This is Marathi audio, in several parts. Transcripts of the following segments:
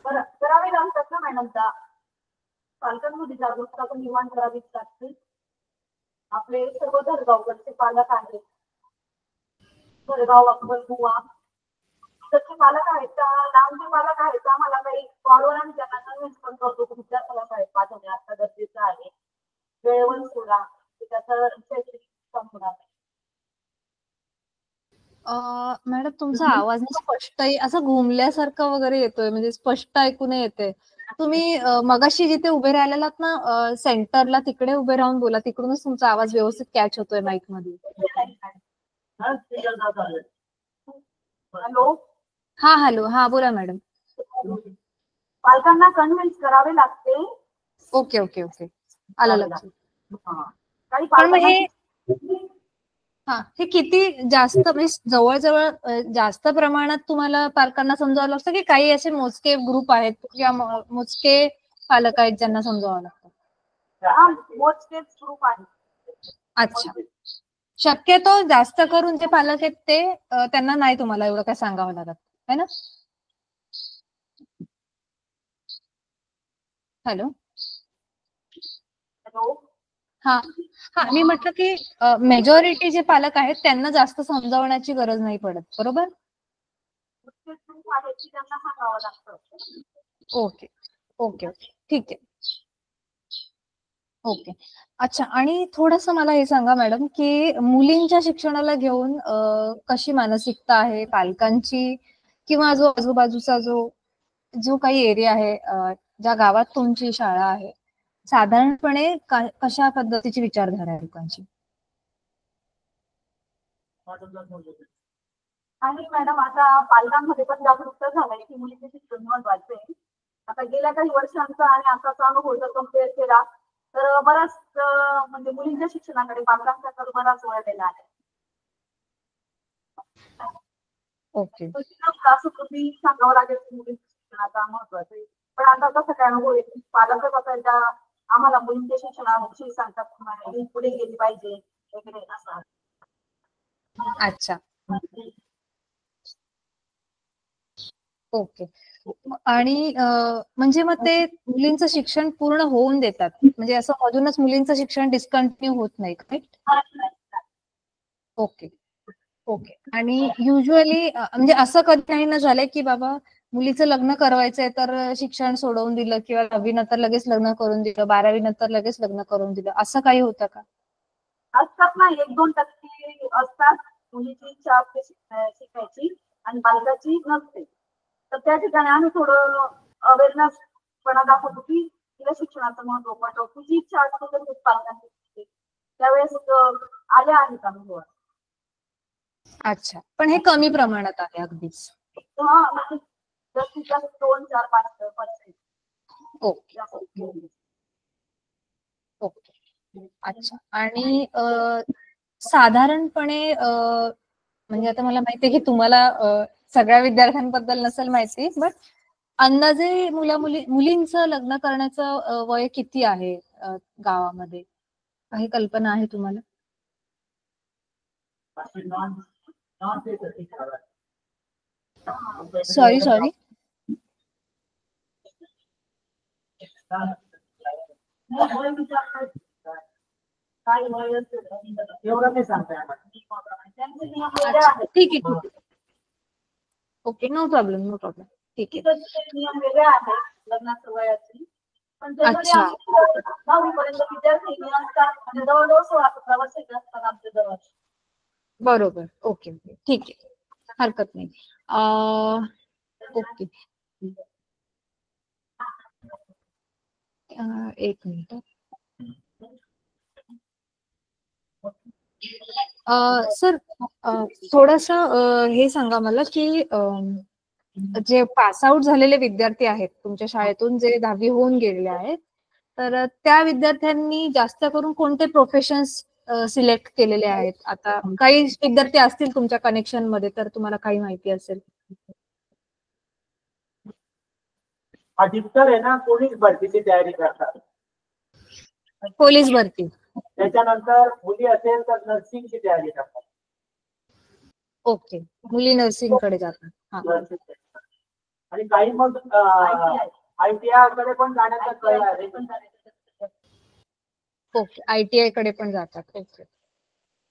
करावे लागतात ना मॅडम. त्या पालकांमध्ये जागरूकता पण निर्माण करावीच लागते. आपले सर्व धरगावकडचे पालक आहेत, धरगाव अक्कलकुवा, तसे पालक आहेत, लांबचे पालक आहेत, आम्हाला काही कॉलवर आणि त्यांना कन्व्हिन्स पण करतो तुमच्या शाळेत पाठवणे आता गरजेचं आहे, वेळेवर सोडा, त्याचा शैक्षणिक होणार नाही. मॅडम तुमचा आवाज ना स्पष्ट असं घुमल्यासारखं वगैरे येतोय, म्हणजे स्पष्ट ऐकू नाही येते. तुम्ही मगाशी जिथे उभे राहिलेलात ना सेंटरला, तिकडे उभे राहून बोला, तिकडूनच तुमचा आवाज व्यवस्थित कॅच होतोय माईक मध्ये. हॅलो. हा हॅलो, हा बोला मॅडम. पालकांना कन्व्हिन्स करावे लागते. ओके ओके ओके, आलं लक्षात. काही पण मग पालकांना हे किती जास्त, म्हणजे जवळजवळ जास्त प्रमाणात तुम्हाला पालकांना समजावं लागतं, की काही असे मोजके ग्रुप आहेत किंवा मोजके पालक आहेत ज्यांना समजावं लागतं? मोजकेच ग्रुप आहेत. अच्छा, शक्यतो जास्त करून जे पालक आहेत ते त्यांना नाही तुम्हाला एवढं काय सांगावं लागत है ना? हॅलो. हॅलो. हा हा, मी म्हटलं की मेजॉरिटी जे पालक आहेत त्यांना जास्त समजावण्याची गरज नाही पडत, बरोबर? ओके ओके ओके, ठीक आहे. ओके, अच्छा. आणि थोडस मला हे सांगा मॅडम, की मुलींच्या शिक्षणाला घेऊन कशी मानसिकता आहे पालकांची, किंवा जो आजूबाजूचा जो काही एरिया आहे, ज्या गावात तुमची शाळा आहे, साधारणपणे कशा पद्धतीची विचारधारा आहे लोकांची? आणि मॅडम आता पालकांमध्ये पण जागरूकता झालाय की मुलीचे शिक्षण महत्वाचे आहे. आता गेल्या काही वर्षांचा आणि आताचा अनुभव जर कम्पेअर केला तर बराच म्हणजे मुलींच्या शिक्षणाकडे पालकांचा तर बराच वळलेला आहे. ओके, असं तुम्ही सांगावं लागेल की मुलींच्या शिक्षणाचा महत्वाचं आहे. पण आता कसं काय अनुभव आहे, पालकच आता आम्हाला मुलींच्या शिक्षणाविषयी सांगतात, पुढे गेली पाहिजे वगैरे असं. अच्छा, ओके. आणि म्हणजे मग ते मुलींचं शिक्षण पूर्ण होऊन देतात, म्हणजे असं मधूनच मुलींचं शिक्षण डिस्कंटिन्यू होत नाही का? Okay okay. आणि युजली म्हणजे असं कधी नाही ना झालंय की बाबा मुलीचं लग्न करायचंय तर शिक्षण सोडवून दिलं, किंवा 10वी नंतर लगेच लग्न करून दिलं, 12वी नंतर लगेच लग्न करून दिलं, असं काही होतं का? असतात ना, 1-2% असतात मुलीची इच्छा असते शिकायची आणि बालकाची नसते. तर त्या ठिकाणी आम्ही थोडं अवेअरनेस पणा दाखवतो की तिला शिक्षणाचं महत्व पटव, तुझी इच्छा असते तर पालकांची त्यावेळेस आल्या आहेत अनुभव. अच्छा, पण हे कमी प्रमाणात आहे अगदीच. जास्तीत जास्त 2-4-5%. ओके ओके, अच्छा. आणि साधारणपणे म्हणजे आता मला माहितीये की तुम्हाला सगळ्या विद्यार्थ्यांबद्दल नसेल माहिती, बट अंदाजे मुलींचं लग्न करण्याचं वय किती आहे गावामध्ये? काही कल्पना आहे तुम्हाला? सॉरी एवढं नाही सांगताय. ठीक आहे, ओके, नो प्रॉब्लेम, ठीक आहे. नियम वेगळे आहेत लग्नाच्या वयाचे, पण अच्छा, 10वी पर्यंत विद्यार्थी असतात म्हणजे जवळजवळ 16-17 वर्षाचे असतात आमच्या जवळ. बरोबर, ओके ओके, ठीक आहे, हरकत नाही. ओके, एक मिनिट सर, थोडस हे सांगा मला की जे पास आउट झालेले विद्यार्थी आहेत तुमच्या शाळेतून, जे 10वी होऊन गेलेले आहेत, तर त्या विद्यार्थ्यांनी जास्त करून कोणते प्रोफेशन्स सिलेक्ट केलेले आहेत? आता काही विद्यार्थी असतील तुमच्या कनेक्शन मध्ये, तर तुम्हाला काही माहिती असेल. अधिकतर आहे ना पोलीस भरतीची तयारी करतात. पोलीस भरती, त्याच्यानंतर मुली असेल तर नर्सिंगची तयारी करतात. ओके, मुली नर्सिंग कडे जातात. आणि काही मग ITI कडे पण जाण्याचा कल आहे. ओके, ITI कडे पण जातात. ओके,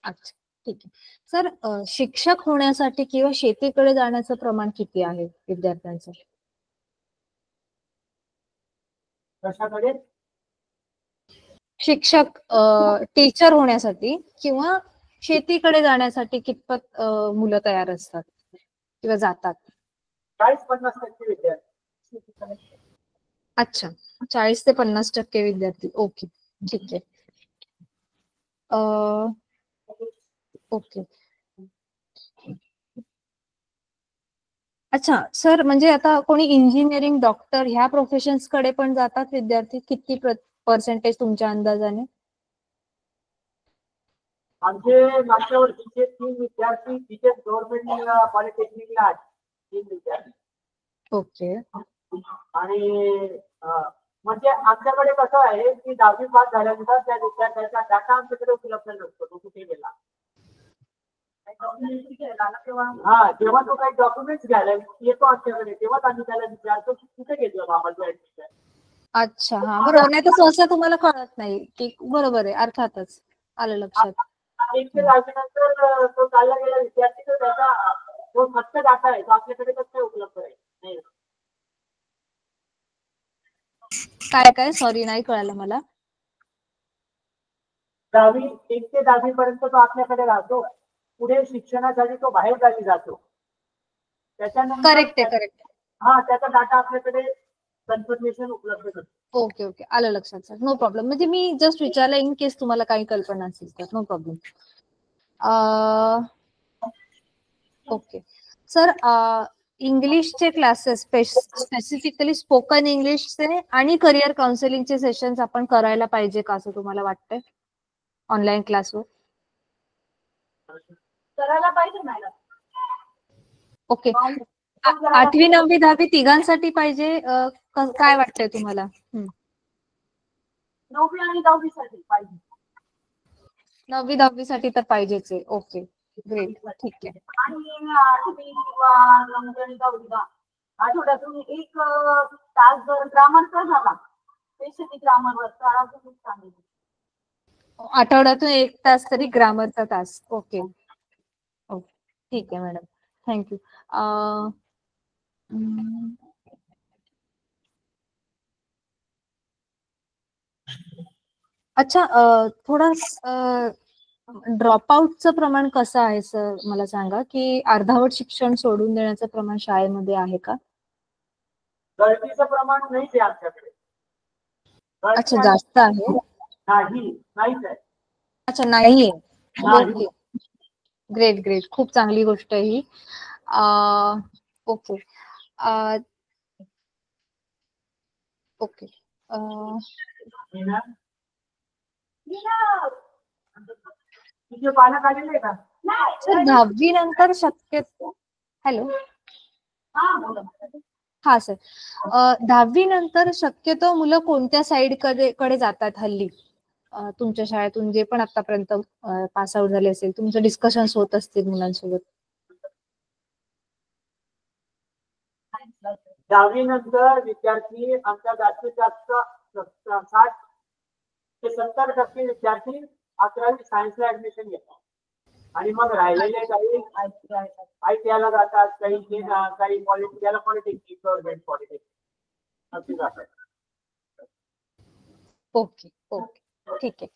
अच्छा, ठीक आहे. सर, शिक्षक होण्यासाठी किंवा शेतीकडे जाण्याचं प्रमाण किती आहे विद्यार्थ्यांचं? कशाकडे? शिक्षक, टीचर होण्यासाठी किंवा शेतीकडे जाण्यासाठी कितपत मुलं तयार असतात किंवा जातात? 40-50% विद्यार्थी. अच्छा, 40 ते 50% विद्यार्थी. ओके, ठीक आहे. ओके. अच्छा सर, म्हणजे आता कोणी इंजिनिअरिंग, डॉक्टर ह्या प्रोफेशन्स कडे पण जातात विद्यार्थी? किती पर्सेंटेज तुमच्या अंदाजाने? आमचे मागच्या वर्षीचे 3 विद्यार्थी तिथे गव्हर्नमेंट पॉलिटेक्निकला आहेत. 3 विद्यार्थी. ओके. आणि म्हणजे आमच्याकडे कसं आहे की 10वी पास झाल्यानंतर त्या विद्यार्थ्यांचा डाटा आमच्याकडे उपलब्ध नसतो, तो कुठे गेला. हा, जेव्हा तो काही डॉक्युमेंट्स घ्यायला येतो आमच्याकडे तेव्हाच आम्ही त्याला विचारतो की कुठे गेलो बाबाचं ऍडमिशन. अच्छा, हा, बरोबर. नाही तर सहसा तुम्हाला कळत नाही की, बरोबर आहे, अर्थातच आलं लक्षात. 1 ते 10वी नंतर तो चालला गेला विद्यार्थी, तर त्याचा जो फक्त डाटा आहे तो आपल्याकडे कसं उपलब्ध आहे. काय सॉरी, नाही कळालं मला. 1 ते 10वी पर्यंत तो आपल्याकडे राहतो. पुढे शिक्षणासाठी तो बाहेर गावी जातो. त्याच्यानंतर करेक्ट. हा, त्याचा डाटा आपल्याकडे कन्फर्मेशन उपलब्ध करतो. ओके, आलं लक्षात सर, नो प्रॉब्लेम. म्हणजे मी जस्ट विचारलं इन केस तुम्हाला काही कल्पना असेल तर, नो प्रॉब्लेम. ओके सर, इंग्लिशचे क्लासेस, स्पेसिफिकली स्पोकन इंग्लिशचे आणि करिअर काउन्सिलिंगचे सेशन्स आपण करायला पाहिजे का, असं तुम्हाला वाटतंय ऑनलाईन क्लासवर? करायला पाहिजे मॅडम. ओके, 8वी, 9वी, 10वी तिघांसाठी पाहिजे, काय वाटतंय तुम्हाला? 9वी आणि 10वी साठी पाहिजे. 9वी 10वी साठी तर पाहिजेच आहे. ओके, ग्रेट, ठीक आहे. आणि 8वी किंवा 9वी आणि 10वी आठवड्यातून 1 तास जर ग्रामरचा झाला, स्पेशली ग्रामरवर, तर अजून चांगली. आठवड्यातून 1 तास तरी ग्रामरचा तास. ओके, ठीक आहे मॅडम, थँक्यू. अच्छा, थोडा ड्रॉपआउटचं प्रमाण कसं आहे सर, मला सांगा, की अर्धवट शिक्षण सोडून देण्याचं प्रमाण शाळेमध्ये आहे का? गळतीचं प्रमाण नाही आहे आमच्याकडे. अच्छा, जास्त आहे? नाहीच आहे. अच्छा, नाहीये. ओके, ग्रेट, खूप चांगली गोष्ट आहे ही. ओके. तुझे पालक आलेले का? सर, 10वी नंतर शक्यतो, हॅलो, हा सर, 10वी नंतर शक्यतो मुलं कोणत्या साइड कडे जातात हल्ली? तुमच्या शाळेतून जे पण आतापर्यंत पास आउट झाले असेल, तुमचं डिस्कशन्स होत असतील मुलांसोबत. 10वी नंतर विद्यार्थी आमच्या जास्तीत जास्त 60 ते 70% विद्यार्थी 11वी सायन्सला ऍडमिशन घेतात. आणि मग राहिलेले काही ITI ला जातात, काही पॉलिटेक्निक, गव्हर्नमेंट पॉलिटेक्निक असे जातात. ओके, ठीक आहे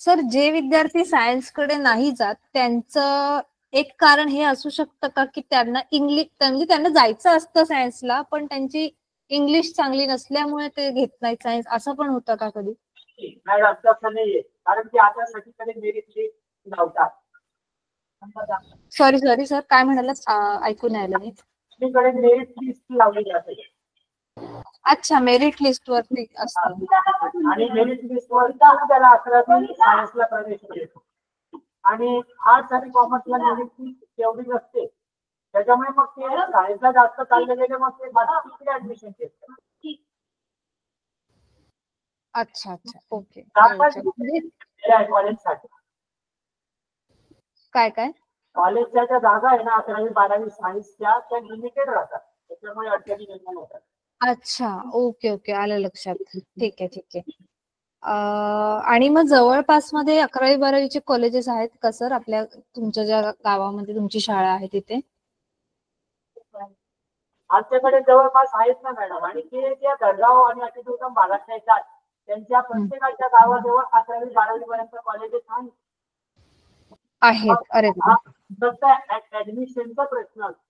सर. जे विद्यार्थी सायन्स कडे नाही जात, त्यांचं एक कारण हे असू शकतं का, की त्यांना इंग्लिश, म्हणजे त्यांना जायचं असतं सायन्सला, पण त्यांची इंग्लिश चांगली नसल्यामुळे ते घेत नाही सायन्स, असं पण होतं का कधी? मॅडम, तसं नाहीये, कारण की आता सगळीकडे मेरिट लिस्ट लावतात. सॉरी सर, काय म्हणालात? ऐकून नाही आलं मी. सगळीकडे मेरिट लिस्ट लावली जाते. अच्छा, मेरिट लिस्ट वरती असतं. आणि मेरिट लिस्ट वर त्याला 11वी सायन्सला प्रवेश मिळतो. आणि आर्ट्स आणि कॉमर्सला मेरिट लिस्ट तेवढी नसते, त्याच्यामुळे मग ते सायन्सला जास्त चालले गेले, मग ते बाकी ऍडमिशन घेतात. अच्छा, ओके. कॉलेजसाठी काय कॉलेजच्या ज्या जागा आहे ना 11वी 12वी सायन्सच्या, त्या लिमिटेड राहतात. त्याच्यामुळे अडचणी निर्माण होतात. अच्छा, ओके ओके, आलं लक्षात. ठीक आहे ठीक आहे. आणि मग जवळपास मध्ये 11वी-12वीचे कॉलेजेस आहेत का सर आपल्या तुमच्या ज्या गावामध्ये तुमची शाळा आहे तिथे? आमच्याकडे जवळपास आहेत ना मॅडम, आणि ते त्या दडगाव आणि अतिदुर्गम भागात येतात त्यांच्या प्रत्येकाच्या गावाजवळ 11वी-12वी पर्यंत कॉलेजेस आहेत. अरे वा. फक्त ऍडमिशनचा प्रश्न असतो.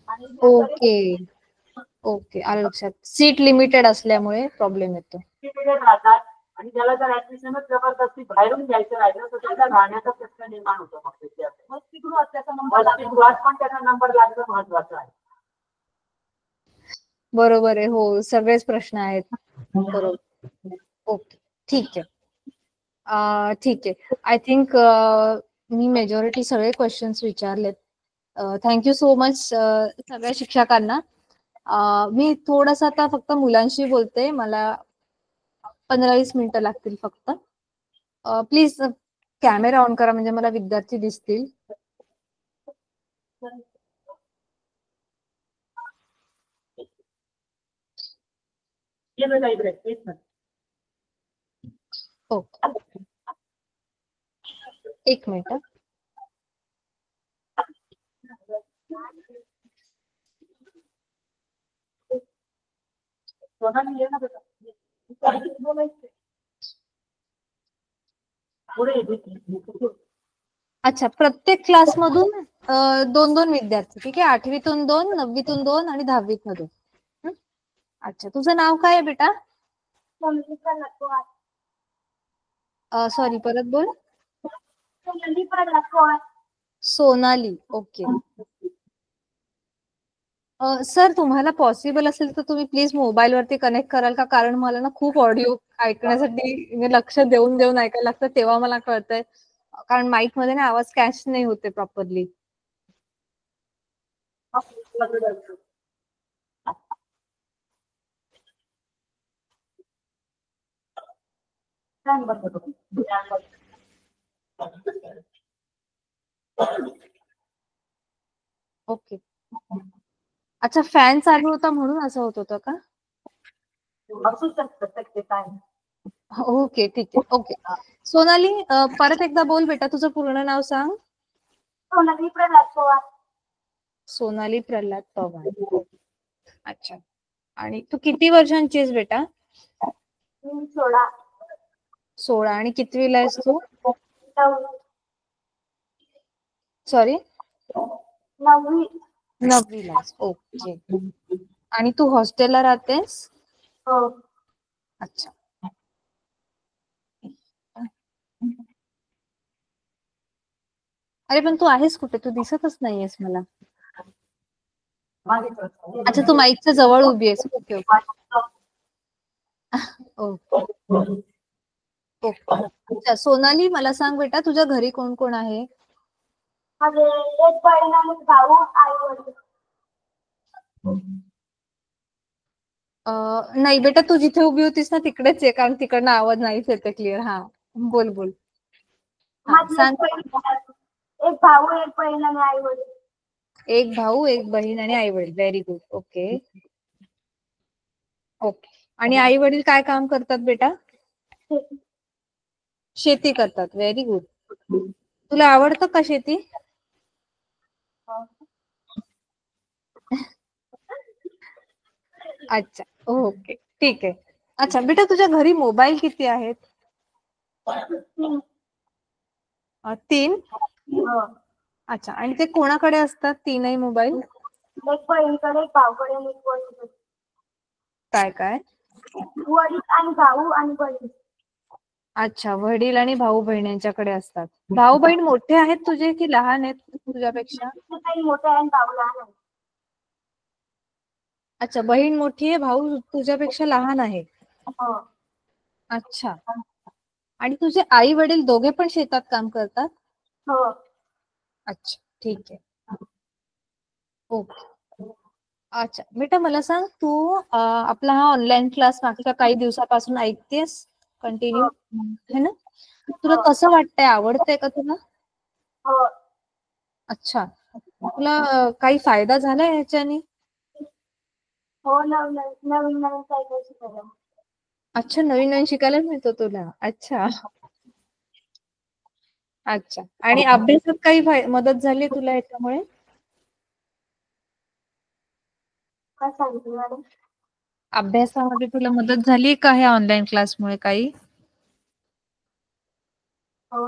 आणि ज्यांच्याकडे ओके ओके, आलं लक्षात. सीट लिमिटेड असल्यामुळे प्रॉब्लेम येतो. लिमिटेड राहतात, आणि त्याला जर ऍडमिशनच जबरदस्ती बाहेरून घ्यायचं राहिलं तर त्याचा राहण्याचा प्रश्न निर्माण होतो. मग वसतिगृहात त्याचा नंबर वसतिगृहात पण त्याचा नंबर लागणं महत्वाचं आहे. बरोबर आहे. हो, सगळेच प्रश्न आहेत. बरोबर. ओके, ठीक आहे. ठीक आहे. आय थिंक मी मेजॉरिटी सगळे क्वेश्चन्स विचारलेत. थँक्यू सो मच सगळ्या शिक्षकांना. मी थोडंसं आता फक्त मुलांशी बोलते. मला 15-20 मिनिटं लागतील फक्त. प्लीज कॅमेरा ऑन करा म्हणजे मला विद्यार्थी दिसतील. ओके, एक मिनिट. अच्छा, प्रत्येक क्लासमधून 2-2 विद्यार्थी. ठीक आहे. 8वीतून 2, 9वीतून 2 आणि 10वीतून 2. अच्छा, तुझं नाव काय आहे बेटा? सॉरी, परत बोल. सोनाली. ओके. सर, तुम्हाला पॉसिबल असेल तर तुम्ही प्लीज मोबाईल वरती कनेक्ट कराल का? कारण मला ना खूप ऑडिओ ऐकण्यासाठी लक्ष देऊन देऊन ऐकायला लागतं, तेव्हा मला कळतंय. कारण माईक मध्ये ना आवाज कॅच नाही होते प्रॉपरली. ओके. अच्छा, फॅन चालू होता म्हणून असं होत होतं का? असू शकतं ते काय. ओके, ठीक आहे. ओके. सोनाली, परत एकदा बोल बेटा, तुझं पूर्ण नाव सांग. सोनाली प्रल्हाद पवार. सोनाली प्रल्हाद पवार. अच्छा, आणि तू किती वर्षांची आहेस बेटा? 16. आणि कितवीला आहेस तू? सॉरी, 9वीला. ओके. आणि तू हॉस्टेलला राहतेस? हो. अच्छा. अरे पण तू आहेस कुठे? तू दिसतच नाहीयेस मला. अच्छा, तू माईकच्या जवळ उभी आहेस. Okay okay okay okay. अच्छा, सोनाली, मला सांग बेटा, तुझ्या घरी कोण कोण आहे? एक बहीण आणि भाऊ, आई वडील. नाही बेटा, तू जिथे उभी होतीस ना तिकडेच आहे, कारण तिकडनं आवाज नाहीच येते क्लिअर. हा, बोल बोल. सांग. एक भाऊ, एक बहीण आणि आई वडील. एक भाऊ, एक बहीण आणि आई वडील. Very good. Okay okay. आणि आई वडील काय काम करतात बेटा? शेती करतात. Very good. तुला आवडतं का शेती? अच्छा, ओके, ठीक आहे. अच्छा बेटा, तुझ्या घरी मोबाईल किती आहेत? 3. अच्छा, आणि ते कोणाकडे असतात 3ही मोबाईल? एक बहीणकडे, एक भाऊकडे आणि एक वडील. काय काय? वडील आणि भाऊ आणि बहीण. अच्छा, वडील आणि भाऊ बहीण यांच्याकडे असतात. भाऊ बहीण मोठे आहेत तुझे की लहान आहेत तुझ्यापेक्षा? मोठे आहे, भाऊ लहान आहे. अच्छा, बहीण मोठी आहे, भाऊ तुझ्यापेक्षा लहान आहे. अच्छा, आणि तुझे आई वडील दोघे पण शेतात काम करतात? हो. अच्छा, ठीक आहे. ओके. अच्छा बेटा, मला सांग, तू आपला हा ऑनलाईन क्लास मागच्या काही दिवसापासून ऐकतेस कंटिन्यू, है ना? तुला कसं वाटतंय? आवडतंय का तुला? हो. अच्छा, तुला काही फायदा झाला ह्याच्याने? हो, नवीन नवीन नवीन काय काय शिकायला. अच्छा, नवीन नवीन शिकायला मिळतो तुला. अच्छा अच्छा. आणि अभ्यासात काही मदत झाली तुला याच्यामुळे? काय सांगितलं मॅडम? अभ्यासामध्ये तुला मदत झाली का ह्या ऑनलाईन क्लासमुळे काही? हो.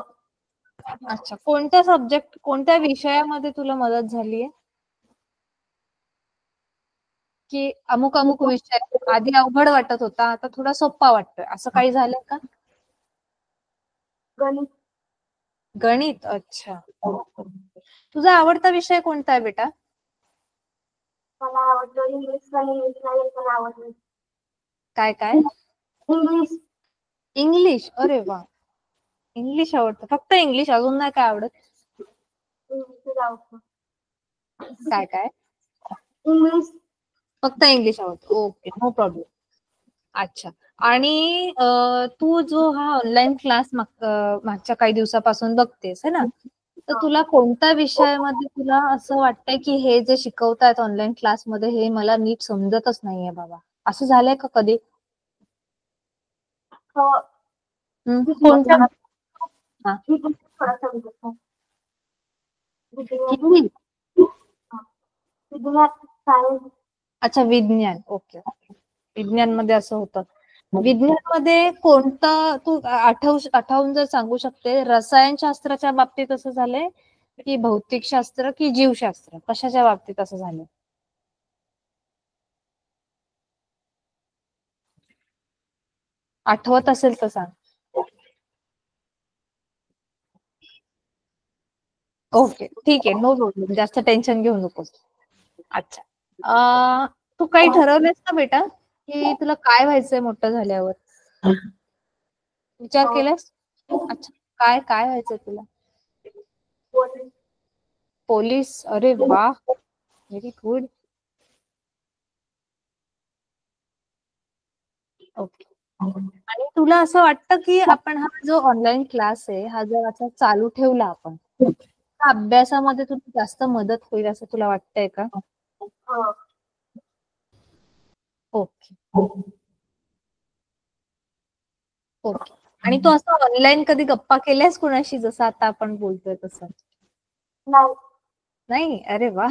अच्छा, कोणत्या सब्जेक्ट, कोणत्या विषयामध्ये तुला मदत झालीये? की अमुक अमुक विषय आधी अवघड वाटत होता, आता थोडा सोपा वाटतोय, असं काही झालंय का? गणित. गणित. अच्छा. तुझा आवडता विषय कोणता आहे बेटा? मला आवडतं इंग्लिश. पण इंग्लिश नाही पण आवडतं. काय काय? इंग्लिश. इंग्लिश. अरे वा, इंग्लिश आवडतं. फक्त इंग्लिश, अजून नाही काय आवडत? इंग्लिश आवडतं. काय काय? इंग्लिश. फक्त इंग्लिश आवडतं. Okay, no problem. अच्छा. आणि तू जो हा ऑनलाईन क्लास मागच्या काही दिवसापासून बघतेस है ना, तर तुला कोणत्या विषयामध्ये तुला असं वाटतंय की हे जे शिकवतायत ऑनलाईन क्लासमध्ये हे मला नीट समजतच नाहीये बाबा, असं झालंय का कधी? हो. कोणत्या? हा. थोडा समजत नाही. हिंदी. विज्ञान, सायन्स. अच्छा, विज्ञान. ओके. विज्ञान मध्ये असं होतं. विज्ञान मध्ये कोणतं तू आठवून जर सांगू शकते, रसायनशास्त्राच्या बाबतीत असं झालंय की भौतिकशास्त्र की जीवशास्त्र, कशाच्या बाबतीत असं झालंय? आठवत असेल तर सांग. ओके, ठीक आहे, नो प्रॉब्लेम, जास्त टेन्शन घेऊ नकोस. अच्छा. तू काही ठरवलंयस का बेटा की तुला काय व्हायचंय मोठं झाल्यावर? विचार केलास? अच्छा, काय काय व्हायचंय तुला? पोलीस. अरे वा, व्हेरी गुड. ओके. आणि तुला असं वाटतं की आपण हा जो ऑनलाईन क्लास आहे हा जर असा चालू ठेवला आपण, तर अभ्यासामध्ये तुला जास्त मदत होईल असं तुला वाटतंय का? Okay okay. आणि तू असं ऑनलाईन कधी गप्पा केल्यास कुणाशी, जसं आता आपण बोलतोय तसं? नाही. नाही. अरे वा.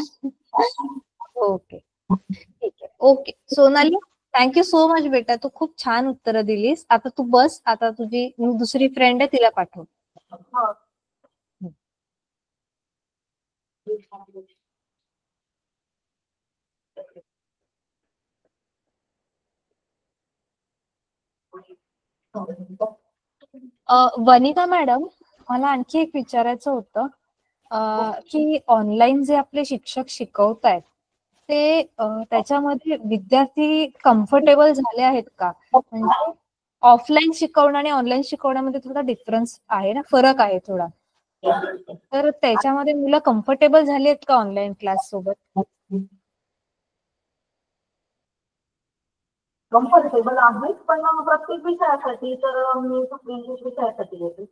ओके, ठीक आहे. Okay Sonali, thank you so much बेटा, तू खूप छान उत्तरं दिलीस. आता तू बस, आता तुझी दुसरी फ्रेंड आहे तिला पाठव. हो. वनिता मॅडम, मला आणखी एक विचारायचं होतं की ऑनलाईन जे आपले शिक्षक शिकवतायत ते त्याच्यामध्ये विद्यार्थी कम्फर्टेबल झाले आहेत का? म्हणजे ऑफलाईन शिकवणं आणि ऑनलाईन शिकवण्यामध्ये थोडा डिफरन्स आहे ना, फरक आहे थोडा. तर त्याच्यामध्ये मुलं कम्फर्टेबल झाली आहेत का ऑनलाईन क्लास सोबत? कम्फर्टेबल आहेत, पण प्रत्येक विषयासाठी तर मी इंग्लिश विषयासाठी घेते.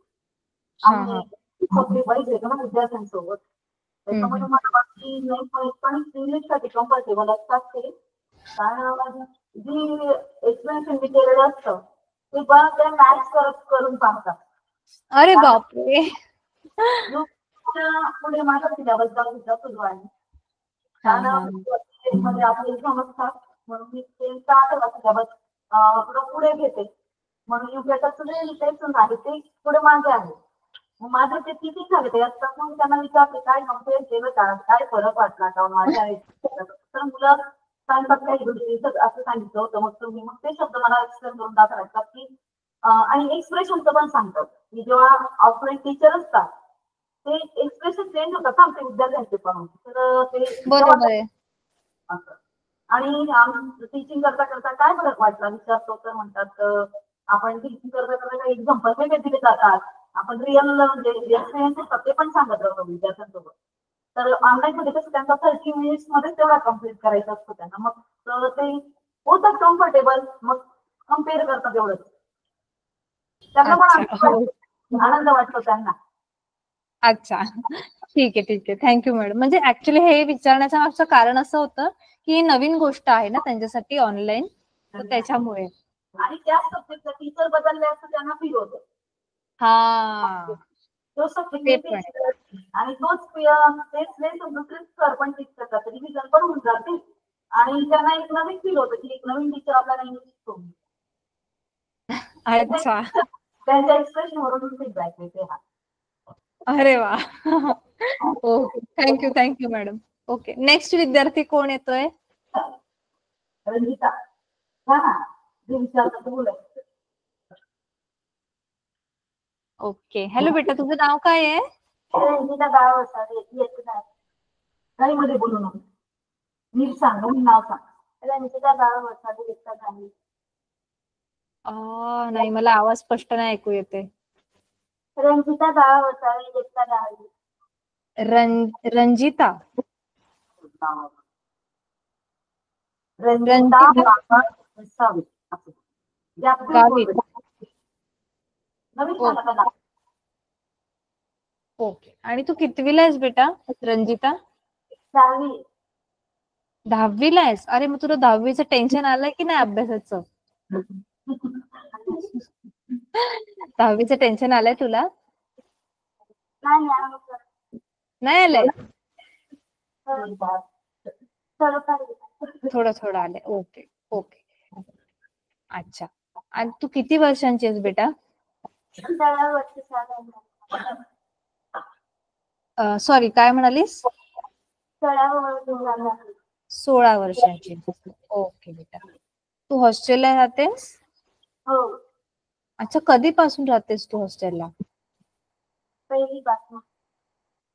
आणि सोपी पाहिजे ना विद्यार्थ्यांसोबत. त्याच्यामुळे मला बाकी नाही, पण इंग्लिशसाठी कम्फर्टेबल असतात ते. कारण जी एक्सप्लेनेशन मी केलेलं असतं ते पण ते मॅच करून सांगतात. अरे बापरे. पुढे माझा सिलेबस जातो आहे. कारण मध्ये आपले एक्झाम असतात म्हणून मी ते सिलेबस पुढे घेते. म्हणून युपीएसचं जे टेस्ट आहे ते पुढे मागे आहे. मग माझे ते किती झाले ते असतात, मग त्यांना विचारते काय कम्पेअर केलं का, काय फरक वाटला का माझ्या. तर मुलं सांगतात काही गोष्टी असं सांगितलं होतं, मग तुम्ही मग ते शब्द मला एक्सप्लेन करून दाखवायतात की आणि एक्सप्रेशनचं पण सांगतात की जेव्हा ऑफलाईन टीचर असतात ते एक्सप्रेशन चेंज होतात ना आमच्या विद्यार्थ्यांचे पण. तर ते बरोबर आहे. आणि टीचिंग करता करता काय फरक वाटला विचारतो तर म्हणतात आपण टीचिंग करता करता काही एक्झाम्पल वेगळे दिले जातात, आपण रिअल म्हणजे एक्सपिरियन्स असतात ते पण सांगत राहतो विद्यार्थ्यांसोबत. तर ऑनलाईन मध्ये कसं त्यांचा 30 मिनिट्स मध्ये तेवढा कम्प्लीट करायचा असतो त्यांना, मग ते होतात कम्फर्टेबल, मग कम्पेअर करतात एवढंच. त्यांना पण आनंद वाटतो त्यांना. अच्छा, ठीक आहे ठीक आहे, थँक्यू मॅडम. म्हणजे ऍक्च्युली हे विचारण्याचं मागचं कारण असं होतं की नवीन गोष्ट आहे ना त्यांच्यासाठी ऑनलाईन, तर त्याच्यामुळे. आणि त्याच सब्जेक्टचा टीचर बदलले असं त्यांना फील होतं. हा, तो ते सब्जेक्ट पण आणि तेच दुसरेच सर पण टीच करतात, रिव्हिजन पण होऊन जाते आणि त्यांना एक नवीन फील होतं की एक नवीन टीचर आपल्याला इंग्लिश शिकवतो. अच्छा. त्यांच्या एक्सप्रेशन वरून फीडबॅक येते हा. अरे वा. Okay, thank you madam. Okay, next विद्यार्थी कोण येतोय? रंजिता, हा ना, जे विचारतात ते बोलायचं. ओके, हॅलो बेटा, तुझं नाव काय आहे? रंजिता गाव येत नाही, काही मध्ये बोलू नको, नीट सांग, मी नाव सांग. रंजिता गाव येत नाही. नाही, मला आवाज स्पष्ट नाही ऐकू येते. रंजिता गाव येत नाही. रंजिता. रंजिता गावित. नवीन सांगा नाव. ओके, आणि तू कितवीला आहेस बेटा रंजिता? 10वी. 10वीला आहेस? अरे, मग तुला 10वीचं टेन्शन आलंय की नाही अभ्यासाचं? 10वीचं टेन्शन आलंय तुला? नाही आलंय? थोडं आलंय. ओके ओके, अच्छा. आणि तू किती वर्षांची आहेस बेटा? 16 सॉरी, काय म्हणालीस? 16 वर्षांची. ओके बेटा, तू हॉस्टेलला राहतेस? हो, अच्छा, कधीपासून राहतेस तू हॉस्टेलला? पहिलीपासून.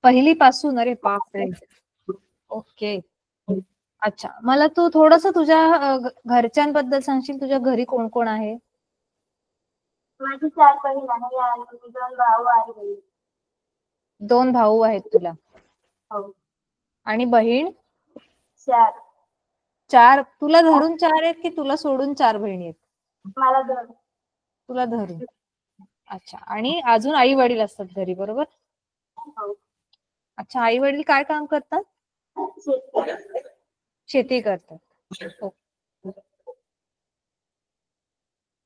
पहिलीपासून? अरे बापरे. ओके, अच्छा. मला तू थोडस तुझ्या घरच्यांबद्दल सांगशील? तुझ्या घरी कोण कोण आहे? माझी 4 बहीण आहे आणि 2 भाऊ आहे. 2 भाऊ आहेत तुला? हो. आणि बहीण? 4. 4? तुला धरून 4 आहेत की तुला सोडून 4 बहिणी आहेत? मला 2. तुला धरून. अच्छा, आणि अजून आई वडील असतात घरी, बरोबर? हो. अच्छा, आई वडील काय काम करतात? शेती करतात.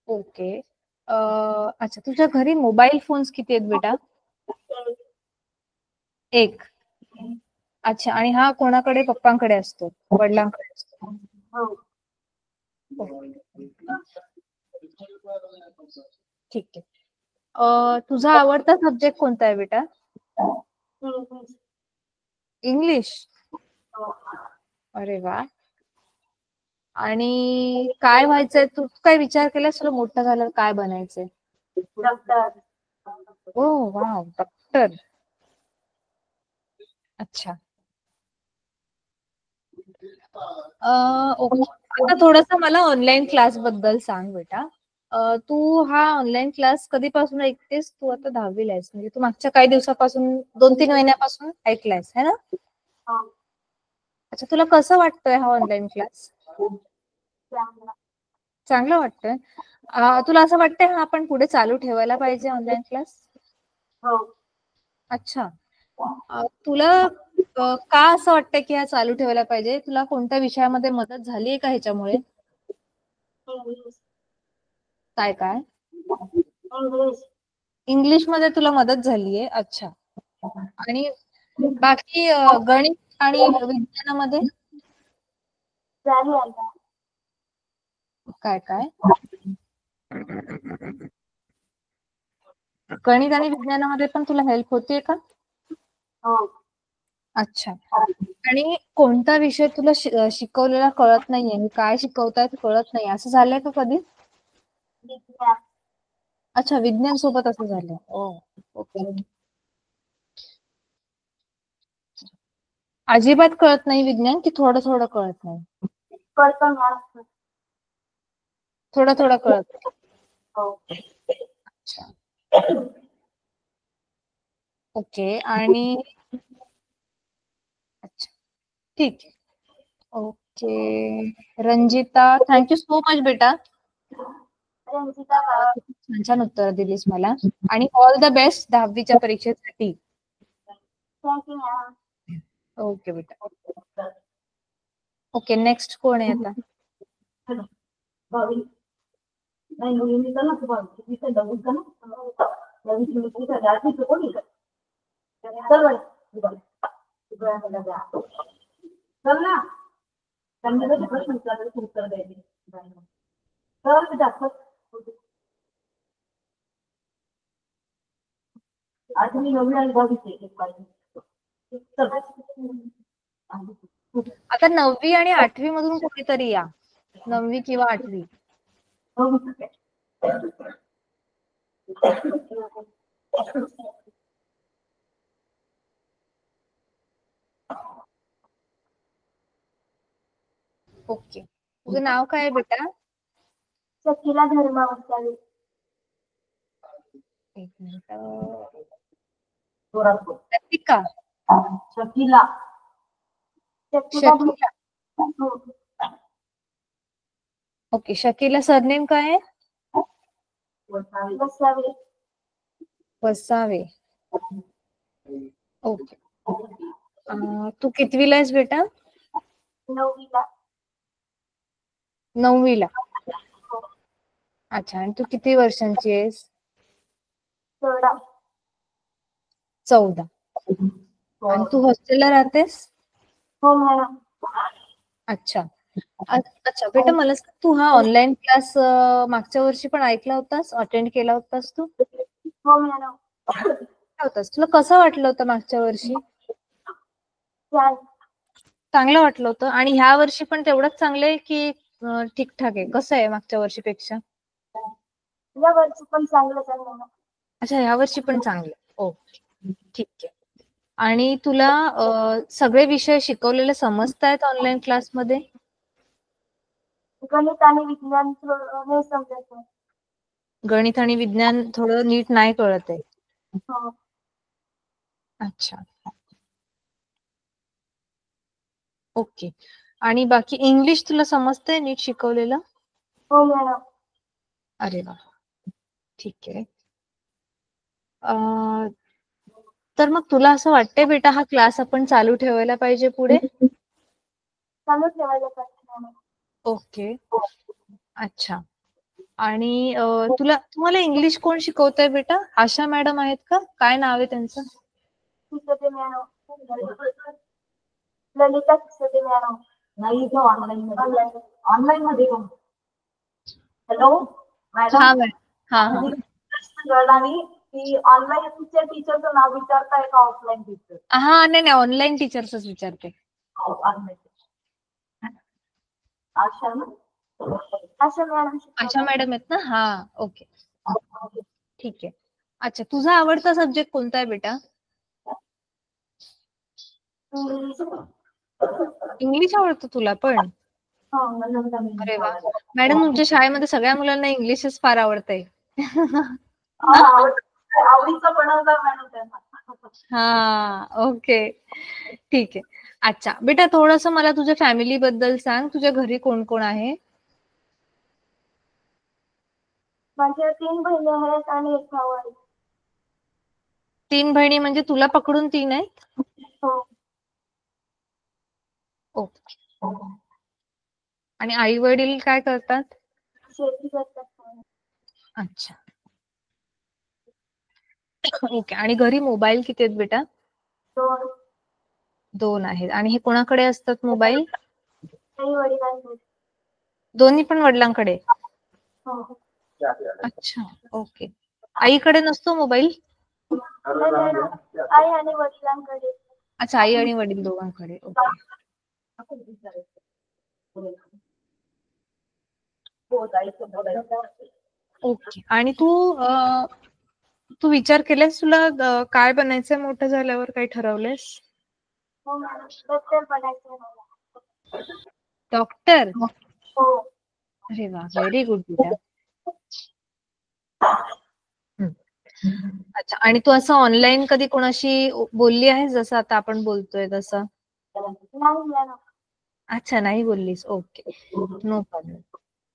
ओके. अच्छा, तुझ्या घरी मोबाईल फोन्स किती आहेत बेटा? 1. अच्छा, आणि हा कोणाकडे? पप्पांकडे असतो, वडिलांकडे असतो? हो. ठीक आहे. तुझा आवडता सब्जेक्ट कोणता आहे बेटा? इंग्लिश. अरे वा. आणि काय व्हायचंय? तू काय विचार केलास तुला मोठं झाल्यावर काय बनायचंय? डॉक्टर. ओ वाव, डॉक्टर. अच्छा. ओके, आता थोडस मला ऑनलाईन क्लास बद्दल सांग बेटा. तू हा ऑनलाईन क्लास कधीपासून ऐकतेस? तू आता 10वीला आहेस, म्हणजे तू मागच्या काही दिवसापासून, 2-3 महिन्यापासून ऐकलायस, है ना? अच्छा, तुला कसं वाटतंय हा ऑनलाईन क्लास? चांगलं वाटतंय? तुला असं वाटतंय हा आपण पुढे चालू ठेवायला पाहिजे ऑनलाईन क्लास? हो. अच्छा. तुला का असं वाटतंय की हा चालू ठेवायला पाहिजे? तुला कोणत्या विषयामध्ये मदत झालीये का ह्याच्यामुळे? काय काय? इंग्लिश मध्ये तुला मदत झालीये? अच्छा. आणि बाकी गणित आणि विज्ञानामध्ये? काय काय? गणित आणि विज्ञानामध्ये पण तुला हेल्प होतीये का? हो. अच्छा. आणि कोणता विषय तुला शिकवलेला कळत नाहीये, काय शिकवतायत कळत नाही, असं झालंय का कधी? अच्छा, विज्ञान सोबत असं झालं. ओके. अजिबात कळत नाही विज्ञान की थोडं थोडं कळत नाही? थोडं थोडं कळत. अच्छा, ओके. आणि अच्छा, ठीक आहे. Okay Ranjita, thank you so much बेटा. छान छान उत्तर दिलीस मला, आणि ऑल द बेस्ट 10वीच्या परीक्षेसाठी. Thank you ma'am. ओके बेटा. ओके, नेक्स्ट कोण आहे आता? भावी नाही मुलींनी तर ना भावी तिथे जाऊ का ना नवीन मुलगी झाली आधी कोणी चल चल ना त्यांनी जर प्रश्न विचारले तर उत्तर द्यायचे तर जास्त आठवी नववी आणि दहावीचे पाहिजे आता 9वी आणि 8वी मधून कोणीतरी या, 9वी किंवा 8वी. ओके, तुझं नाव काय आहे बेटा? शकीला धर्मा वसावी. एक मिनिट. जोरात बोल. लतिका. शकीला. शकीला. ओके, शकीला सरनेम काय आहे? वसावे. वसावे. ओके. तू कितवीला आहेस बेटा? 9वीला. 9वीला. अच्छा, आणि तू किती वर्षांची आहेस? 14. 14. आणि तू हॉस्टेलला राहतेस? हो मॅडम. अच्छा अच्छा बेटा, मला सांग, तू हा ऑनलाईन क्लास मागच्या वर्षी पण ऐकला होतास, अटेंड केला होतास तू? हो मॅडम. होतास, तुला कसं वाटलं होतं मागच्या वर्षी? चांगलं वाटलं होतं. आणि ह्या वर्षी पण तेवढंच चांगलं आहे की ठीकठाक आहे? कसं आहे मागच्या वर्षीपेक्षा? या वर्षी पण चांगलं चांगलं. अच्छा, ह्या वर्षी पण चांगलं. ओके, ठीक आहे. आणि तुला सगळे विषय शिकवलेले समजतायत ऑनलाईन क्लासमध्ये? गणित आणि विज्ञान हे समजायचं. गणित आणि विज्ञान थोडं नीट नाही कळत आहे. हो. अच्छा, ओके. आणि बाकी इंग्लिश तुला समजतंय नीट शिकवलेलं? हो मॅडम. अरे वा, ठीक आहे. तर मग तुला असं वाटतंय बेटा, हा क्लास आपण चालू ठेवायला पाहिजे पुढे? चालू ठेवायला पाहिजे. ओके, अच्छा. आणि तुम्हाला इंग्लिश कोण शिकवतंय बेटा? आशा मॅडम आहेत का? काय नाव आहे त्यांचं? शिकते मॅडम. ललिता शिकते मॅडम. नाही इथे ऑनलाईन मध्ये. ऑनलाईन मध्ये. Hello madam. हा मॅडम. हा हा. आणि ती ऑनलाईन टीचरचं नाव विचारताय का ऑफलाईन टीचर? हा, नाही नाही, ऑनलाईन टीचर्सच विचारते. आशा ना? आशा मॅडम. आशा मॅडम आहेत ना? हा, ओके, ठीक आहे. अच्छा, तुझा आवडता सब्जेक्ट कोणता आहे बेटा? इंग्लिश आवडतं तुला पण? अरे वा, मॅडम तुमच्या शाळेमध्ये सगळ्या मुलांना इंग्लिशच फार आवडतंय. आवडीचं बनवलं मॅडम त्यांना. हा, ओके, ठीक आहे. अच्छा बेटा, थोडंसं मला तुझ्या फॅमिली बद्दल सांग. तुझ्या घरी कोण कोण आहे? माझ्या 3 बहिणी आहेत आणि 1 भाऊ आहे. 3 बहिणी म्हणजे तुला पकडून 3 आहेत? हो. ओके. आणि आई वडील काय करतात? शेती करतात. अच्छा, ओके. आणि घरी मोबाईल किती आहेत बेटा? 2 आहेत. आणि हे कोणाकडे असतात मोबाईल? वडिलांकडे. दोन्ही पण वडिलांकडे? हो. अच्छा, ओके. आईकडे नसतो मोबाईल? आई आणि वडिलांकडे. अच्छा, आई आणि वडील दोघांकडे. Okay, okay. आणि तू विचार केलास तुला काय बनायचंय मोठं झाल्यावर? काही ठरवलंयस? हो मॅडम, डॉक्टर बनायचं मला. डॉक्टर? हो. अरे वा, व्हेरी गुड बेटा. अच्छा, आणि तू असं ऑनलाईन कधी कोणाशी बोलली आहेस जसं आता आपण बोलतोय तसं? नाही मॅडम. अच्छा, नाही बोललीस. Okay, no problem.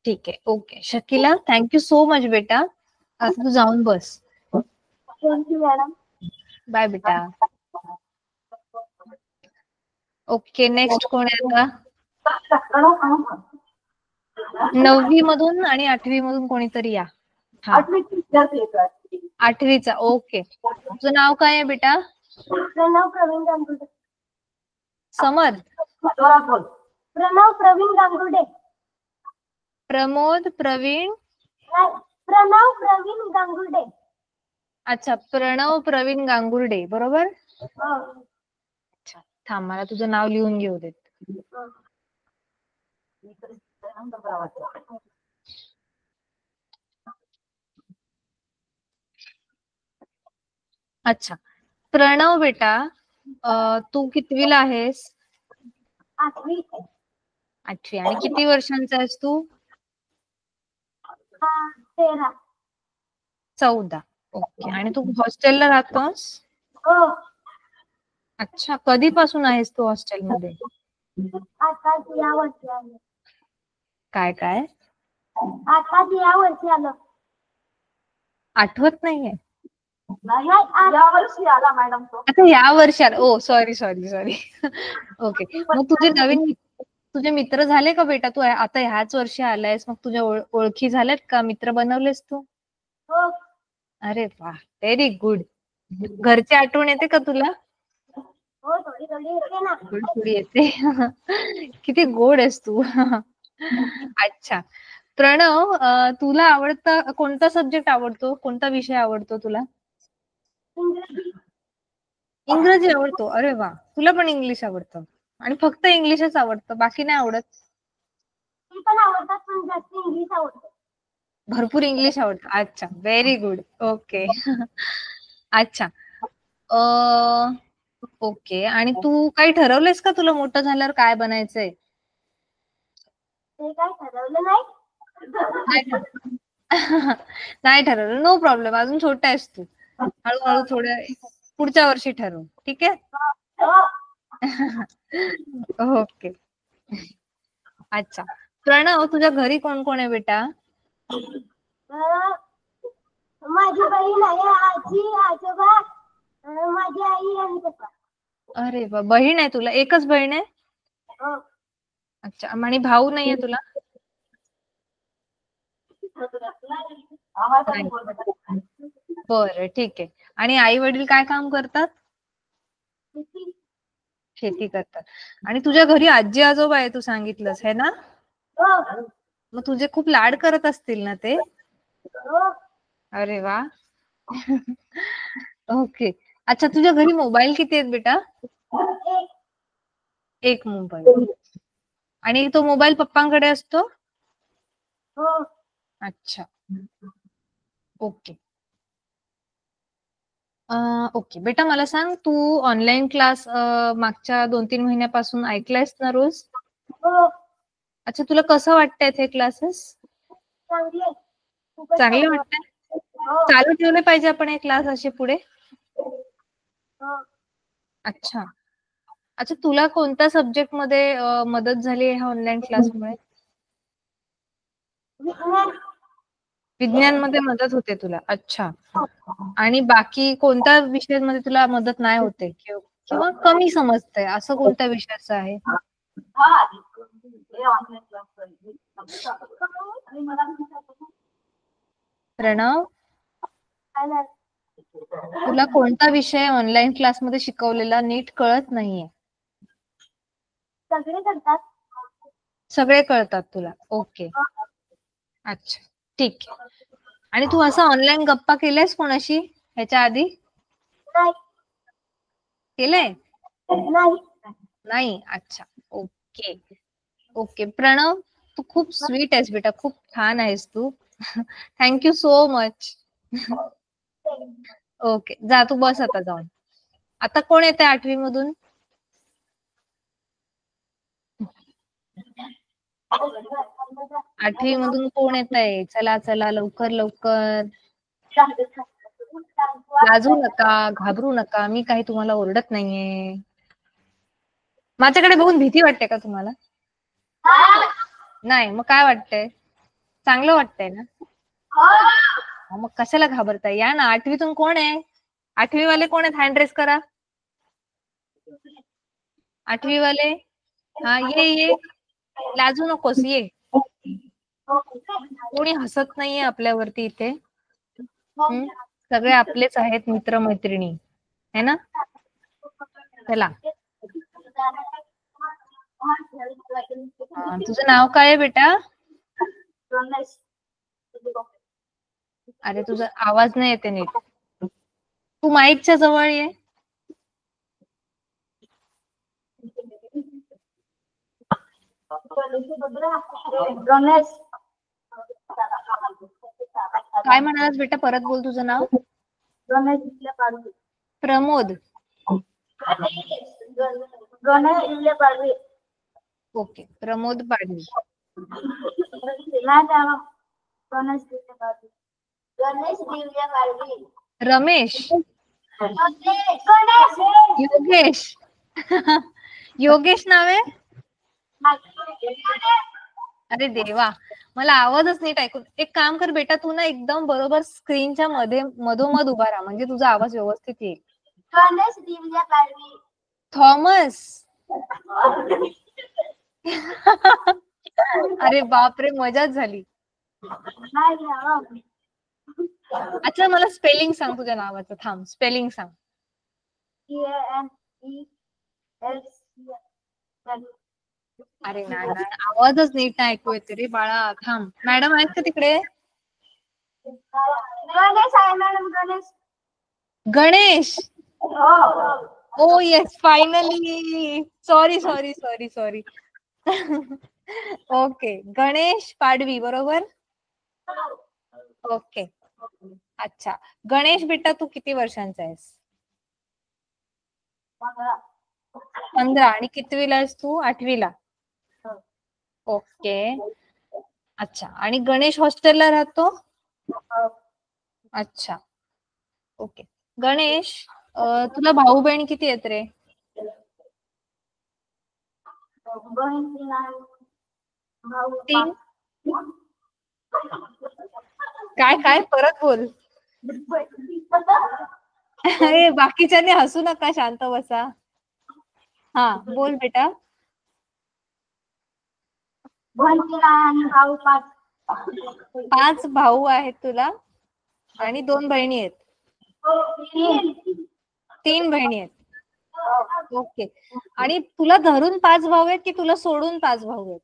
ठीक आहे. Okay Shakeela, thank you so much बेटा. आता तू जाऊन बस. Thank you madam. बाय बेटा. ओके, नेक्स्ट कोण आहे आता? 9वी मधून आणि 8वी मधून कोणीतरी या. हा, 8वी विद्यार्थी येतात. 8वीचा. ओके. तुझं नाव काय आहे बेटा? प्रणव प्रवीण गांगुर्डे. समर्थ. जोरात बोल. प्रणव प्रवीण गांगुर्डे. प्रमोद प्रवीण. नाही, प्रणव प्रवीण गांगुर्डे. अच्छा, प्रणव प्रवीण गांगुर्डे, बरोबर. हो. अच्छा, थांब मला तुझं नाव लिहून घेऊ देत. अच्छा, प्रणव बेटा, तू कितवीला आहेस? 8वी. 8वी. आणि किती वर्षांचा आहेस तू? 13. 14. ओके. आणि तू हॉस्टेलला राहतोस? हो. अच्छा, कधीपासून आहेस तू हॉस्टेलमध्ये? आताच या वर्षी आलं. काय काय आताच या वर्षी आलं. आठवत नाहीये? नाही, या वर्षी आला मॅडम तो. आता या वर्षात. ओ सॉरी सॉरी सॉरी. ओके. मग तुझे मित्र झाले का बेटा? तू आता ह्याच वर्षी आलायस, मग तुझ्या ओळखी झाल्यात का? मित्र बनवलेस तू? हो. अरे वा, व्हेरी गुड. घरची आठवण येते का तुला? हो, थोडी थोडी येते ना. थोडी येते. किती गोड आहेस तू. अच्छा, प्रणव, तुला आवडता कोणता सब्जेक्ट आवडतो? कोणता विषय आवडतो तुला? इंग्रजी. इंग्रजी आवडतो. अरे वा, तुला पण इंग्लिश आवडतं. आणि फक्त इंग्लिशच आवडतं, बाकी नाही आवडत? ती पण आवडतात, पण जास्त इंग्लिश आवडतं. भरपूर इंग्लिश आवडतं. अच्छा, व्हेरी गुड. ओके. अच्छा. ओके. आणि तू काही ठरवलंयस का तुला मोठं झाल्यावर काय बनायचंय? ते काय ठरवलं नाही. नाही ठरवलं. No problem. अजून छोटा आहेस तू. हळूहळू थोड्या पुढच्या वर्षी ठरवू. ठीक आहे. ओके. अच्छा, प्रणव, तुझ्या घरी कोण कोण आहे बेटा? माझी बहीण आहे, आजी आजोबा, माझी आई आणि पप्पा. अरे वा, बहीण आहे तुला? एकच बहीण आहे? हो. अच्छा, आणि भाऊ नाहीये तुला? बरं, ठीक आहे. आणि आई वडील काय काम करतात? शेती करतात. आणि तुझ्या घरी आजी आजोबा आहे तू सांगितलंस, है ना? हो. मग तुझे खूप लाड करत असतील ना ते? हो. अरे वा. ओके. अच्छा, तुझ्या घरी मोबाईल किती आहेत बेटा? एक मोबाईल. आणि तो मोबाईल पप्पांकडे असतो? हो. अच्छा, ओके. ओके बेटा, मला सांग, तू ऑनलाईन क्लास मागच्या 2-3 महिन्यापासून ऐकलायस ना रोज? हो. अच्छा, तुला कसं वाटतंय ते क्लासेस? चांगले. खूपच चांगले वाटतंय? हो. चालू ठेवले पाहिजे आपण हे क्लास असे पुढे? हो. अच्छा. अच्छा, तुला कोणत्या सब्जेक्ट मध्ये मदत झाली ह्या ऑनलाईन क्लासमुळे? विज्ञान मध्ये मदत होते तुला. अच्छा. आणि बाकी कोणत्या विषयांमध्ये तुला मदत नाही होते किंवा कमी समजतंय, असं कोणत्या विषयाचं आहे? प्रणव, तुला कोणता विषय ऑनलाईन क्लासमध्ये शिकवलेला नीट कळत नाहीये? सगळे करतात. सगळे कळतात तुला. ओके. अच्छा, ठीक आहे. आणि तू असं ऑनलाईन गप्पा केल्यास कोणाशी ह्याच्या आधी? नाही. केलंय? नाही. नाही. अच्छा, ओके. ओके प्रणव, तू खूप स्वीट आहेस बेटा, खूप छान आहेस तू. Thank you so much. ओके, जा तू बस आता जाऊन. आता कोण येते 8वी मधून? आठवी मधून कोण येत आहे? चला चला, लवकर लवकर. लाजू नका, घाबरू नका, मी काही तुम्हाला ओरडत नाहीये. माझ्याकडे बघून भीती वाटते का तुम्हाला? नाही, मग काय वाटतंय? चांगलं वाटतंय ना? मग कशाला घाबरताय? या ना. 8वीतून कोण आहे? 8वी वाले कोण आहेत? हँड रेस करा. 8वी वाले, हा ये ये. लाजू नकोस, ये. कोणी हसत नाहीये आपल्यावरती इथे. सगळे आपलेच आहेत मित्र मैत्रिणी, है ना. चला, तुझं नाव काय आहे बेटा? अरे तुझा आवाज नाही येते नीट. तू माईकच्या जवळ ये. गणेश. काय म्हणालास बेटा? परत बोल तुझं नाव. गणेश इथले पाडवी. प्रमोद. गणेश इथले पाडवी. ओके, प्रमोद पाडवी. नाही त्याला गणेश इथले पाडवी. गणेश दिव्या पाडवी. रमेश. गणेश. योगेश. योगेश नाव आहे. अरे देवा, मला आवाजच नीट ऐकून. एक काम कर बेटा, तू ना एकदम बरोबर स्क्रीनच्या मध्ये मधोमध उभा राहा, म्हणजे तुझा आवाज व्यवस्थित येईल. गणेश दिव्या पाडवी. थॉमस. अरे बापरे, मजाच झाली. अच्छा, मला स्पेलिंग सांग तुझ्या नावाचं. थांब, स्पेलिंग सांग. अरे नाही, आवाजच नीट नाही ऐकू येते रे बाळा. थांब, मॅडम आहेत का तिकडे? गणेश आहे madam. Ganesh. Ganesh. Oh yes, finally. Sorry sorry sorry sorry. Okay, Ganesh Padvi बरोबर. ओके, अच्छा. गणेश बेटा, तू किती वर्षांचा आहेस? 15. आणि कितवीला आहेस तू? 8वीला. ओके, अच्छा. आणि गणेश हॉस्टेलला राहतो? अच्छा, ओके. गणेश, तुला भाऊ बहीण किती आहेत रे? तीन. काय काय? परत बोल. अरे बाकीच्याने हसू नका, शांत बसा. हा, बोल बेटा. 5 भाऊ आहेत तुला आणि 2 बहिणी आहेत. 3 बहिणी आहेत. ओके. आणि तुला धरून 5 भाऊ आहेत की तुला सोडून 5 भाऊ आहेत?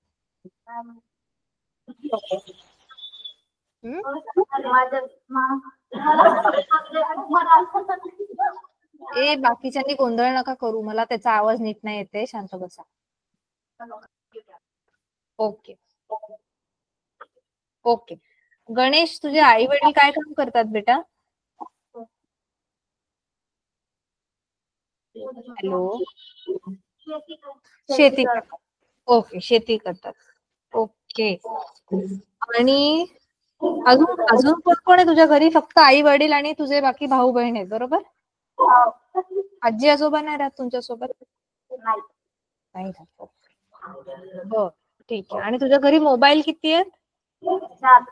ए बाकीच्यांनी गोंधळ नका करू, मला त्याचा आवाज नीट नाही येते. शांत बसा. Okay okay. गणेश, तुझे आई वडील काय काम करतात बेटा? हॅलो. शेती करतात. ओके, शेती करतात. ओके. आणि अजून अजून कोण कोण आहे तुझ्या घरी? फक्त आई वडील आणि तुझे बाकी भाऊ बहीण आहेत बरोबर? आजी आजोबा नाही राहत तुमच्या सोबत? नाही राहत. बर, ठीक आहे. आणि तुझ्या घरी मोबाईल किती आहेत? 4.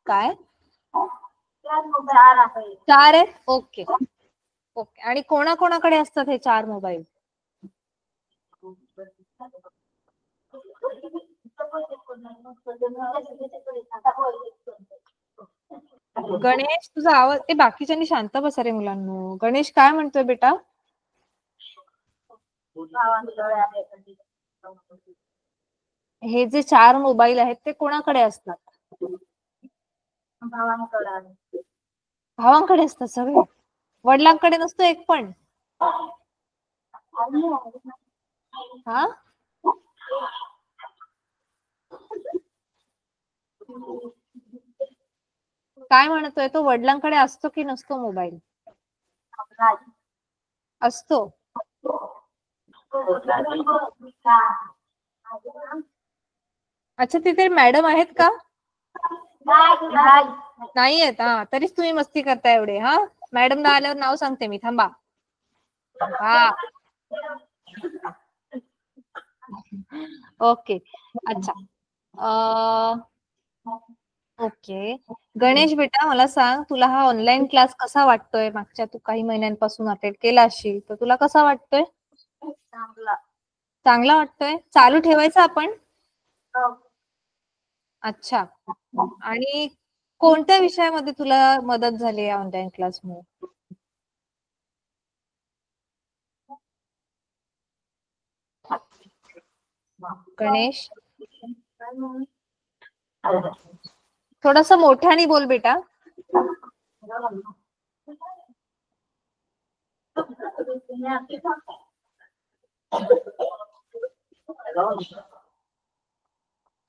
काय? 4 आहेत. Okay okay. आणि कोणाकोणाकडे असतात हे 4 मोबाईल? गणेश, तुझा आवाज. ते बाकीच्यांनी शांत बसा रे मुलांनो. गणेश काय म्हणतोय बेटा? हे जे 4 मोबाईल आहेत ते कोणाकडे असतात? भावांकडे असतात सगळे? वडिलांकडे नसतो एक पण? हा, काय म्हणतोय तो? वडिलांकडे असतो की नसतो मोबाईल? असतो. अच्छा, तिथे मॅडम आहेत का? नाही आहेत. हा, तरीच तुम्ही मस्ती करता एवढे. हा, मॅडम आल्यावर नाव सांगते मी. थांबा. हा, ओके, अच्छा. ओके. गणेश बेटा, मला सांग, तुला हा ऑनलाईन क्लास कसा वाटतोय? मागच्या तू काही महिन्यांपासून अटेंड केला असशील, तर तुला कसा वाटतोय? चांगला. चांगला वाटतोय? चालू ठेवायचं आपण? हो. अच्छा. आणि कोणत्या विषयामध्ये तुला मदत झाली या ऑनलाईन क्लासमुळे? गणेश, थोडस मोठ्याने बोल बेटा.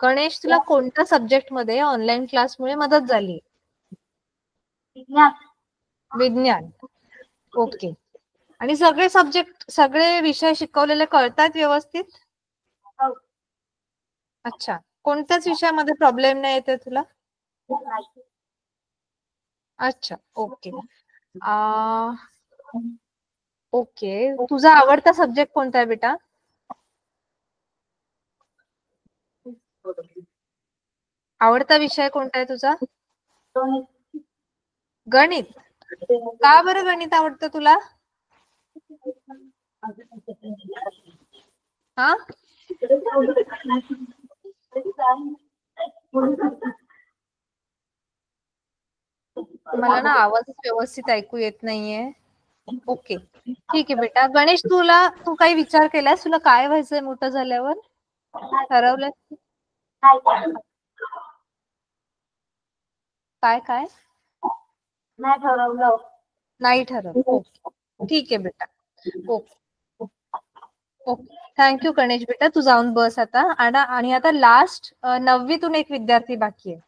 गणेश, तुला कोणत्या सब्जेक्ट मध्ये ऑनलाईन क्लासमुळे मदत झाली? विज्ञान. विज्ञान. ओके. आणि सगळे सब्जेक्ट, सगळे विषय शिकवलेले कळतात व्यवस्थित? हो. अच्छा. कोणत्याच विषयामध्ये प्रॉब्लेम नाही येते तुला? नाही. अच्छा. ओके. ओके. तुझा आवडता सब्जेक्ट कोणता आहे बेटा? आवडता विषय कोणता आहे तुझा? गणित. का बरं गणित आवडतं तुला? हा? मला ना आवाज व्यवस्थित ऐकू येत नाहीये. ओके, ठीक आहे बेटा. गणेश, तू काही विचार केलास? तुला काय व्हायचंय मोठं झाल्यावर? ठरवलंय? काय काय नाही ठरवलं. नाही ठरवलं. ओके, ठीक आहे बेटा. Okay okay. थँक्यू गणेश बेटा. तू जाऊन बस आता. आणि आता लास्ट 9वीतून एक विद्यार्थी बाकी आहे.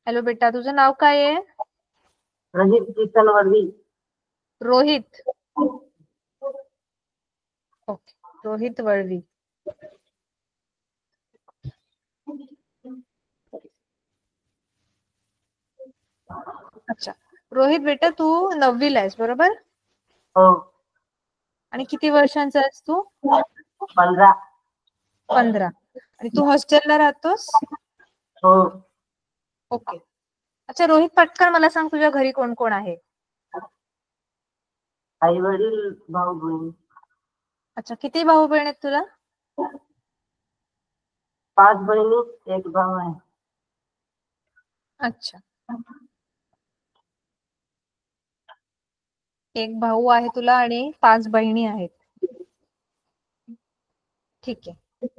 हॅलो बेटा, तुझं नाव काय आहे? रोहित कीर्तन वडवी. रोहित. ओके, रोहित वळवी. अच्छा. रोहित बेटा, तू 9वीला आहेस बरोबर? हो. आणि किती वर्षांचा आहेस तू? 15. 15. आणि तू हॉस्टेलला राहतोस? हो. ओके. अच्छा रोहित, पटकन मला सांग, तुझ्या घरी कोण कोण आहे? आई वडील, भाऊ बहीण. अच्छा, किती भाऊ बहीण आहेत तुला? 5 बहिणी, 1 भाऊ आहे. अच्छा. एक भाऊ आहे तुला आणि 5 बहिणी आहेत. ठीक आहे.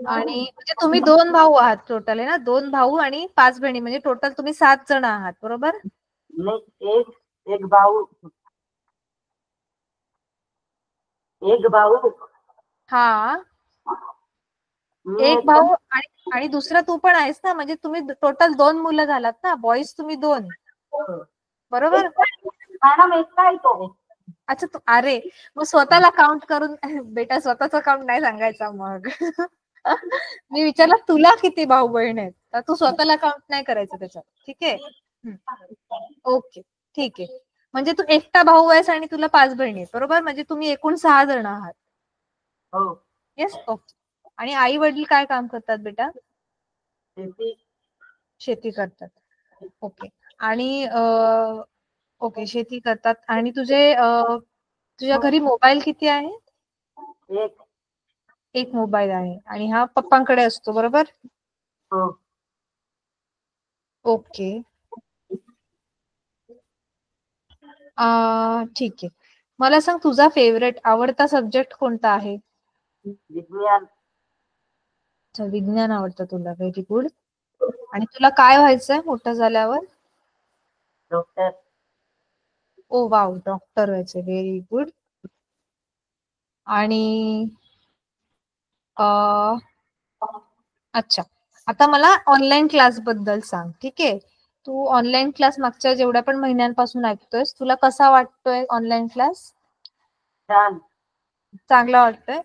आणि म्हणजे तुम्ही 2 भाऊ आहात टोटल, आहे ना? 2 भाऊ आणि 5 बहिणी, म्हणजे टोटल तुम्ही 7 जण आहात बरोबर? नाही, एक भाऊ. एक भाऊ. हा. मी एक भाऊ आणि दुसरा तू पण आहेस ना? म्हणजे तुम्ही टोटल 2 मुलं झालात ना? बॉईज तुम्ही 2 बरोबर? मॅडम एकटा आहे तो. अच्छा, अरे मग स्वतःला काउंट करून बेटा, स्वतःचा काउंट नाही सांगायचा मग. मी विचारलं तुला किती भाऊ बहीण आहेत, तर तू स्वतःला काउंट नाही करायचं त्याच्यात. ठीक आहे. ओके, ठीक आहे. म्हणजे तू एकटा भाऊ आहेस आणि तुला 5 बहिणी आहेत बरोबर? म्हणजे तुम्ही एकूण 6 जण आहात. हो. येस. ओके. आणि आई वडील काय काम करतात बेटा? शेती करतात. ओके. आणि ओके, शेती करतात. आणि तुझ्या घरी मोबाईल किती आहे? एक मोबाईल आहे. आणि हा पप्पांकडे असतो बरोबर? हो. ओके. ठीक आहे. मला सांग, तुझा फेवरेट आवडता सब्जेक्ट कोणता आहे? विज्ञान. अच्छा, विज्ञान आवडतं तुला. Very good. आणि तुला काय व्हायचंय मोठं झाल्यावर? डॉक्टर. ओ वाव, डॉक्टर व्हायचंय. Very good. आणि अच्छा, आता मला ऑनलाईन क्लास बद्दल सांग. ठीक आहे. तू ऑनलाईन क्लास मागच्या जेवढ्या पण महिन्यांपासून ऐकतोयस, तुला कसा वाटतोय ऑनलाईन क्लास? छान. चांगला वाटतोय.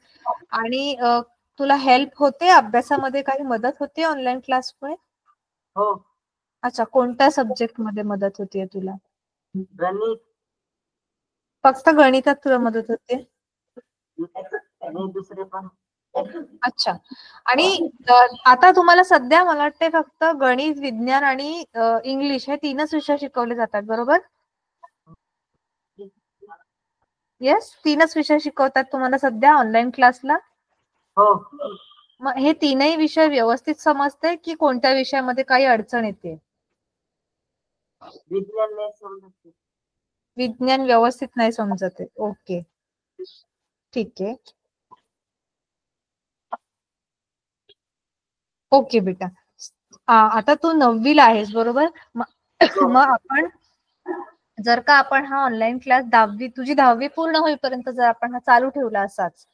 आणि तुला हेल्प होते अभ्यासामध्ये? काही मदत होते ऑनलाईन क्लासमुळे? हो. अच्छा, कोणत्या सब्जेक्ट मध्ये मदत होतीये तुला? गणित. फक्त गणितात तुला मदत होते? आणि दुसरे पण. अच्छा. आणि आता तुम्हाला सध्या मला वाटते फक्त गणित, विज्ञान आणि इंग्लिश हे 3च विषय शिकवले जातात, बरोबर? येस, 3च विषय शिकवतात तुम्हाला सध्या ऑनलाईन क्लासला. हो. मग हे 3ही विषय व्यवस्थित समजते की कोणत्या विषयामध्ये काही अडचण येते? विज्ञान नाही समजत. विज्ञान व्यवस्थित नाही समजत आहे. ओके, ठीक आहे. ओके बेटा. आता तू 9वीला आहेस, बरोबर? मग आपण जर का आपण हा ऑनलाईन क्लास तुझी 10वी पूर्ण होईपर्यंत जर आपण हा चालू ठेवला असाच,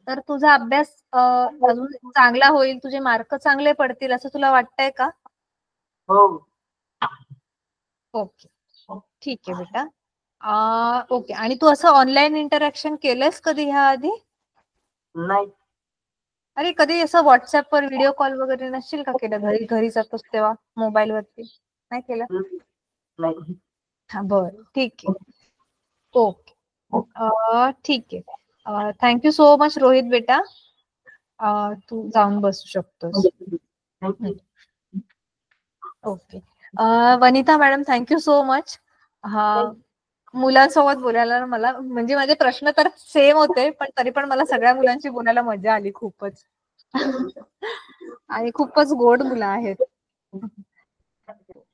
तर तुझा अभ्यास अजून चांगला होईल, तुझे मार्क चांगले पडतील असं तुला वाटतंय का? हो. ओके, ठीक आहे बेटा. ओके. आणि तू असं ऑनलाईन इंटरॅक्शन केलंस कधी ह्या आधी? नाही. अरे, कधी असं व्हॉट्सअपवर व्हिडिओ कॉल वगैरे नसशील का केलं? घरी जातोस तेव्हा मोबाईल वरती नाही केलं? नाही. हा, बरं, ठीक आहे. ओके, ठीक आहे. थँक्यू सो मच रोहित बेटा. तू जाऊन बसू शकतोस. Okay. Vanita madam, thank you so much. मुलांसोबत बोलायला मला म्हणजे माझे प्रश्न तर सेम होते, पण तरी पण मला सगळ्या मुलांशी बोलायला मजा आली खूपच. आणि खूपच गोड मुलं आहेत.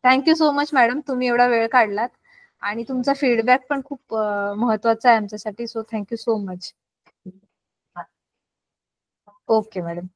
थँक्यू सो मच मॅडम, तुम्ही एवढा वेळ काढलात आणि तुमचा फीडबॅक पण खूप महत्वाचा आहे आमच्यासाठी. So thank you so much. Okay madam.